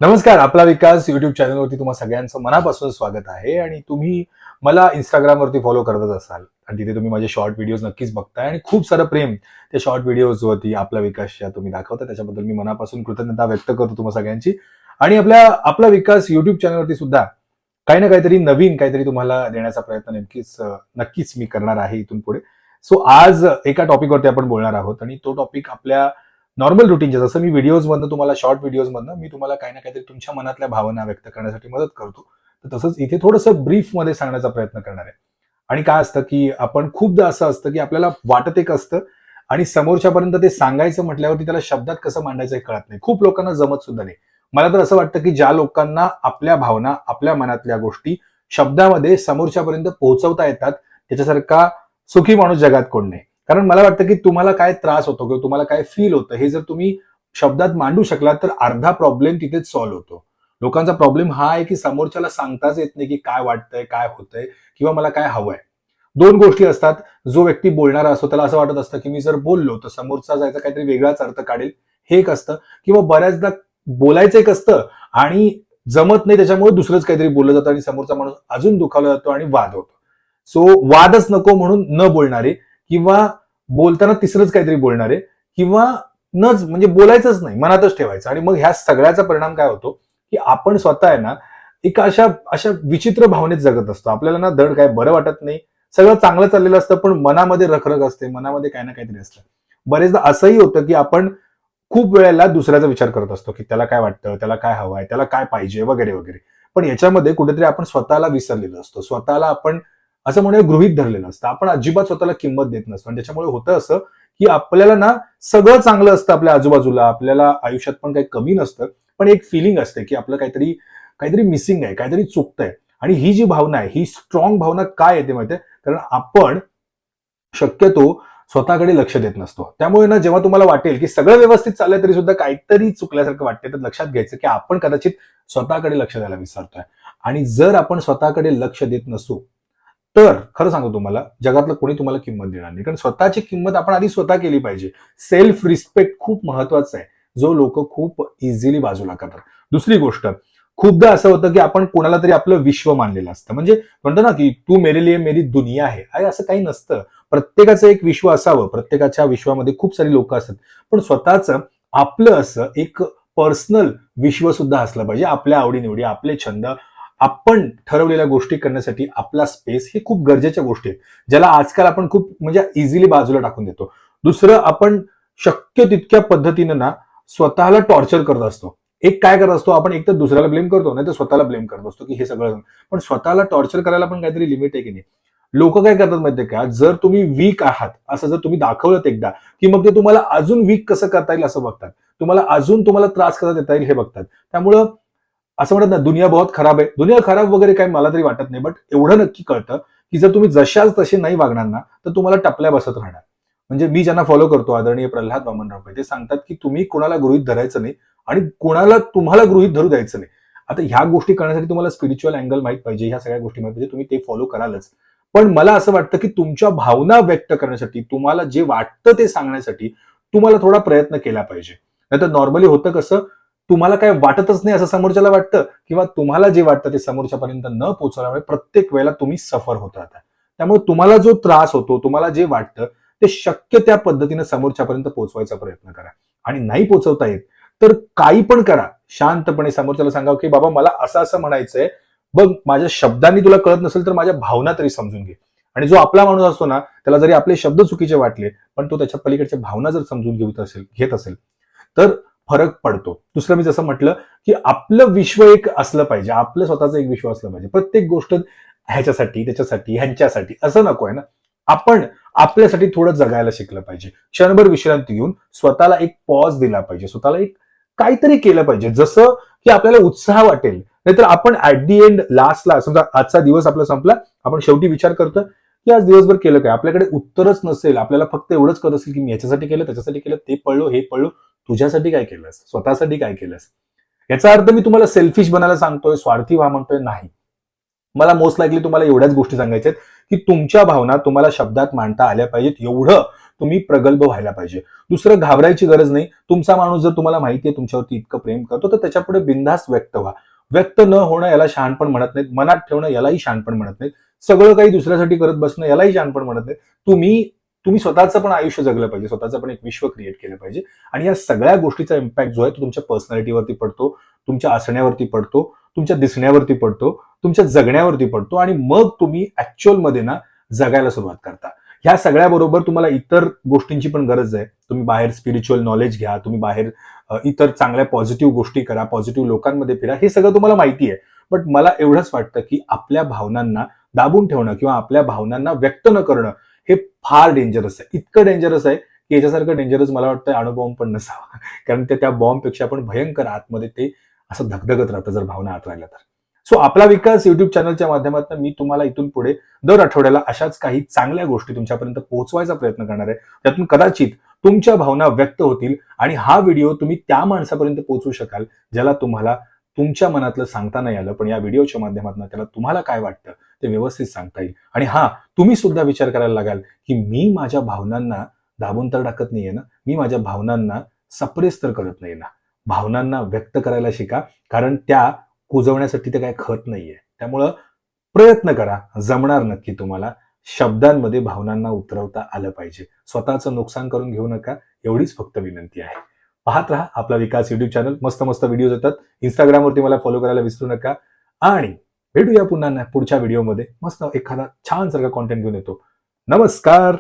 नमस्कार. आपला विकास युट्यूब चॅनलवरती तुम्हा सगळ्यांचं मनापासून स्वागत आहे. आणि तुम्ही मला इंस्टाग्रामवरती फॉलो करतच असाल आणि तिथे तुम्ही माझे शॉर्ट व्हिडिओज नक्कीच बघताय आणि खूप सारं प्रेम त्या शॉर्ट व्हिडिओजवरती आपला विकासच्या तुम्ही दाखवता. त्याच्याबद्दल मी मनापासून कृतज्ञता व्यक्त करतो तुम्हा सगळ्यांची. आणि आपला विकास युट्यूब चॅनलवरती सुद्धा काही ना काहीतरी नवीन काहीतरी तुम्हाला देण्याचा प्रयत्न नक्कीच मी करणार आहे इथून पुढे. सो आज एका टॉपिकवरती आपण बोलणार आहोत आणि तो टॉपिक आपल्या नॉर्मल रुटीनच्या, जसं मी व्हिडिओजमधनं तुम्हाला शॉर्ट व्हिडिओजमधनं मी तुम्हाला काही ना काहीतरी तुमच्या मनातल्या भावना व्यक्त करण्यासाठी मदत करतो. तर तसंच इथे थोडंसं ब्रीफमध्ये सांगण्याचा प्रयत्न करणार आहे. आणि काय असतं की आपण खूपदा असं असतं की आपल्याला वाटत एक असतं आणि समोरच्यापर्यंत ते सांगायचं म्हटल्यावरती त्याला शब्दात कसं मांडायचं हे कळत नाही. खूप लोकांना जमत सुद्धा नाही. मला तर असं वाटतं की ज्या लोकांना आपल्या भावना, आपल्या मनातल्या गोष्टी शब्दामध्ये समोरच्यापर्यंत पोहोचवता येतात, त्याच्यासारखा सुखी माणूस जगात कोण नाही. कारण मला वाटतं की तुम्हाला काय त्रास होतो किंवा तुम्हाला काय फील होतं हे जर तुम्ही शब्दात मांडू शकलात तर अर्धा प्रॉब्लेम तिथेच सॉल्व्ह होतो. लोकांचा प्रॉब्लेम हा आहे की समोरच्याला सांगताच येत नाही की काय वाटतंय, काय होतंय किंवा मला काय हवंय. दोन गोष्टी असतात. जो व्यक्ती बोलणारा असतो त्याला असं वाटत असतं की मी जर बोललो तर समोरचा जायचा काहीतरी वेगळाच अर्थ काढेल, हे एक असतं. किंवा बऱ्याचदा बोलायचं एक असतं आणि जमत नाही त्याच्यामुळे दुसरंच काहीतरी बोललं जातं आणि समोरचा माणूस अजून दुखावला जातो आणि वाद होतो. सो वादच नको म्हणून न बोलणारे किंवा बोलताना तिसरंच काहीतरी बोलणारे किंवा नच म्हणजे बोलायचंच नाही, मनातच ठेवायचं. आणि मग ह्या सगळ्याचा परिणाम काय होतो की आपण स्वतः आहे ना एक अशा अशा विचित्र भावनेत जगत असतो. आपल्याला ना धड काय बरं वाटत नाही. सगळं चांगलं चाललेलं असतं पण मनामध्ये रखरख असते, मनामध्ये काही ना काहीतरी असतं. बरेचदा असंही होतं की आपण खूप वेळेला दुसऱ्याचा विचार करत असतो की त्याला काय वाटतं, त्याला काय हवंय, त्याला काय पाहिजे वगैरे वगैरे. पण याच्यामध्ये कुठेतरी आपण स्वतःला विसरलेलो असतो. स्वतःला आपण असं म्हणूया गृहीत धरलेलं असतं. आपण अजिबात स्वतःला किंमत देत नसतो आणि त्याच्यामुळे होतं असं की आपल्याला ना सगळं चांगलं असतं आपल्या आजूबाजूला, आपल्याला आयुष्यात पण काही कमी नसतं. पण एक फिलिंग असते की आपलं काहीतरी काहीतरी मिसिंग आहे, काहीतरी चुकतंय. आणि ही जी भावना आहे, ही स्ट्रॉंग भावना काय येते माहितीये? कारण आपण शक्यतो स्वतःकडे लक्ष देत नसतो. त्यामुळे ना जेव्हा तुम्हाला वाटेल की सगळं व्यवस्थित चाललंय तरी सुद्धा काहीतरी चुकल्यासारखं वाटतंय, तर लक्षात घ्यायचं की आपण कदाचित स्वतःकडे लक्ष द्यायला विसरतोय. आणि जर आपण स्वतःकडे लक्ष देत नसू तर खरं सांगू तुम्हाला, जगातलं कोणी तुम्हाला किंमत देणार नाही. कारण स्वतःची किंमत आपण आधी स्वतः केली पाहिजे. सेल्फ रिस्पेक्ट खूप महत्वाचं आहे, जो लोक खूप इझिली बाजूला करतात. दुसरी गोष्ट, खूपदा असं होतं की आपण कोणाला तरी आपलं विश्व मानलेलं असतं. म्हणजे म्हणतो ना की तू मेरे लिए मेरी दुनिया है. अरे असं काही नसतं. प्रत्येकाचं एक विश्व असावं, प्रत्येकाच्या विश्वामध्ये खूप सारी लोक असतात. पण स्वतःचं आपलं असं एक पर्सनल विश्व सुद्धा असलं पाहिजे. आपल्या आवडीनिवडी, आपले छंद, आपण ठरवलेल्या गोष्टी करण्यासाठी आपला स्पेस, हे खूप गरजेच्या गोष्टी आहेत, ज्याला आजकाल आपण खूप म्हणजे इझिली बाजूला टाकून देतो. दुसरं, आपण शक्य तितक्या पद्धतीनं ना स्वतःला टॉर्चर करत असतो. एक काय करत असतो आपण, एक तर दुसऱ्याला ब्लेम करतो, नाही तर स्वतःला ब्लेम करत असतो की हे सगळं. पण स्वतःला टॉर्चर करायला पण काहीतरी लिमिट आहे की नाही. लोक काय करतात माहितीये का, जर तुम्ही वीक आहात असं जर तुम्ही दाखवलं एकदा, की मग ते तुम्हाला अजून वीक कसं करता येईल असं बघतात. तुम्हाला त्रास कसा देता येईल हे बघतात. त्यामुळं असं म्हणत ना, दुनिया बहुत खराब आहे. दुनिया खराब वगैरे काही मला तरी वाटत नाही. बट एवढं नक्की कळतं की जर तुम्ही जशाच तसे नाही वागणार ना, तर तुम्हाला टपल्या बसत राहणार. म्हणजे मी ज्यांना फॉलो करतो, आदरणीय प्रल्हाद वामनराव, ते सांगतात की तुम्ही कोणाला गृहीत धरायचं नाही आणि कोणाला तुम्हाला गृहीत धरू द्यायचं नाही. आता ह्या गोष्टी करण्यासाठी तुम्हाला स्पिरिच्युअल अँगल माहित पाहिजे, ह्या सगळ्या गोष्टी माहित पाहिजे, तुम्ही ते फॉलो करालच. पण मला असं वाटतं की तुमच्या भावना व्यक्त करण्यासाठी, तुम्हाला जे वाटतं ते सांगण्यासाठी तुम्हाला थोडा प्रयत्न केला पाहिजे. नाहीतर नॉर्मली होतं कसं, तुम्हाला काय वाटतच नाही असं समोरच्याला वाटतं किंवा तुम्हाला जे वाटतं ते समोरच्यापर्यंत न पोहोचल्यामुळे प्रत्येक वेळेला तुम्ही सफर होत राहता. त्यामुळे तुम्हाला जो त्रास होतो, तुम्हाला जे वाटतं ते शक्य त्या पद्धतीने समोरच्यापर्यंत पोहोचवायचा प्रयत्न करा. आणि नाही पोहोचवता येत तर काही पण करा. शांतपणे समोरच्याला सांगा की बाबा मला असं असं म्हणायचंय, बघ माझ्या शब्दांनी तुला कळत नसेल तर माझ्या भावना तरी समजून घे. आणि जो आपला माणूस असतो ना, त्याला जरी आपले शब्द चुकीचे वाटले पण तो त्याच्या पलीकडच्या भावना जर समजून घेत असेल तर फरक पडतो. दुसरं, मी जसं म्हटलं की आपलं विश्व एक असलं पाहिजे, आपलं स्वतःचं एक विश्व असलं पाहिजे. प्रत्येक गोष्ट ह्याच्यासाठी, त्याच्यासाठी, ह्यांच्यासाठी असं नको आहे ना. आपण आपल्यासाठी थोडं जगायला शिकलं पाहिजे. क्षणभर विश्रांती घेऊन स्वतःला एक पॉज दिला पाहिजे, स्वतःला एक काहीतरी केलं पाहिजे, जसं की आपल्याला उत्साह वाटेल. नाहीतर आपण ऍट दी एंड, लास्टला समजा आजचा दिवस आपला संपला, आपण शेवटी विचार करतो की आज दिवसभर केलं काय, आपल्याकडे उत्तरच नसेल, आपल्याला फक्त एवढंच करत असेल की मी याच्यासाठी केलं, त्याच्यासाठी केलं, ते पळलो, हे पळलो. तुझ्यासाठी काय केलंस, स्वतःसाठी काय केलंस? याचा अर्थ मी तुम्हाला सेल्फिश बनायला सांगतोय, स्वार्थी व्हा म्हणतोय, नाही. मला मोस्ट लाईकली तुम्हाला एवढ्याच गोष्टी सांगायच्या आहेत की तुमच्या भावना तुम्हाला शब्दात मांडता आल्या पाहिजेत, एवढं तुम्ही प्रगल्भ व्हायला पाहिजे. दुसरं, घाबरायची गरज नाही. तुमचा माणूस जर तुम्हाला माहिती आहे तुमच्यावरती इतकं प्रेम करतो, तर त्याच्यापुढे बिनधास्त व्यक्त व्हा. व्यक्त न होणं याला शहाणपण म्हणत नाहीत, मनात ठेवणं यालाही शहाणपण म्हणत नाहीत, सगळं काही दुसऱ्यासाठी करत बसणं यालाही शहाणपण म्हणत नाहीत. तुम्ही स्वतःचं पण आयुष्य जगलं पाहिजे, स्वतःचं पण एक विश्व क्रिएट केलं पाहिजे. आणि या सगळ्या गोष्टीचा इम्पॅक्ट जो आहे तो तुमच्या पर्सनॅलिटीवरती पडतो, तुमच्या असण्यावरती पडतो, तुमच्या दिसण्यावरती पडतो, तुमच्या जगण्यावरती पडतो, आणि मग तुम्ही ऍक्च्युअल मध्ये ना जगायला सुरुवात करता. ह्या सगळ्याबरोबर तुम्हाला इतर गोष्टींची पण गरज आहे. तुम्ही बाहेर स्पिरिच्युअल नॉलेज घ्या, तुम्ही बाहेर इतर चांगल्या पॉझिटिव्ह गोष्टी करा, पॉझिटिव्ह लोकांमध्ये फिरा, हे सगळं तुम्हाला माहिती आहे. बट मला एवढंच वाटतं की आपल्या भावनांना दाबून ठेवणं किंवा आपल्या भावनांना व्यक्त न करणं हे फार डेंजरस आहे. इतकं डेंजरस आहे की याच्यासारखं डेंजरस मला वाटतं अणुबॉम्ब पण नसावा. कारण त्या बॉम्बपेक्षा पण भयंकर आतमध्ये ते असं धगधगत राहतं जर भावना आत राहिल्या तर. सो आपला विकास युट्यूब चॅनलच्या माध्यमातून मी तुम्हाला इथून पुढे दर आठवड्याला अशाच काही चांगल्या गोष्टी तुमच्यापर्यंत पोहोचवायचा प्रयत्न करणार आहे. त्यातून कदाचित तुमच्या भावना व्यक्त होतील आणि हा व्हिडिओ तुम्ही त्या माणसापर्यंत पोहोचवू शकाल ज्याला तुम्हाला तुमच्या मनातलं सांगता नाही आलं, पण या व्हिडिओच्या माध्यमातून त्याला तुम्हाला काय वाटतं ते व्यवस्थित सांगता येईल. आणि हा, तुम्ही सुद्धा विचार करायला लागाल की मी माझ्या भावनांना दाबून तर टाकत नाहीये ना, मी माझ्या भावनांना सप्रेस तर करत नाही ना. भावनांना व्यक्त करायला शिका, कारण त्या कुजवण्यासाठी ते काय खत नाहीये. त्यामुळं प्रयत्न करा, जमणार नक्की तुम्हाला. शब्दांमध्ये भावनांना उतरवता आलं पाहिजे. स्वतःचं नुकसान करून घेऊ नका, एवढीच फक्त विनंती आहे. पाहत राहा आपला विकास युट्यूब चॅनल. मस्त मस्त व्हिडिओज येतात. इंस्टाग्रामवरती मला फॉलो करायला विसरू नका. आणि भेटूया पुन्हा पुढच्या व्हिडिओमध्ये. मस्त एखादा छान सारखा कॉन्टेंट घेऊन येतो. नमस्कार.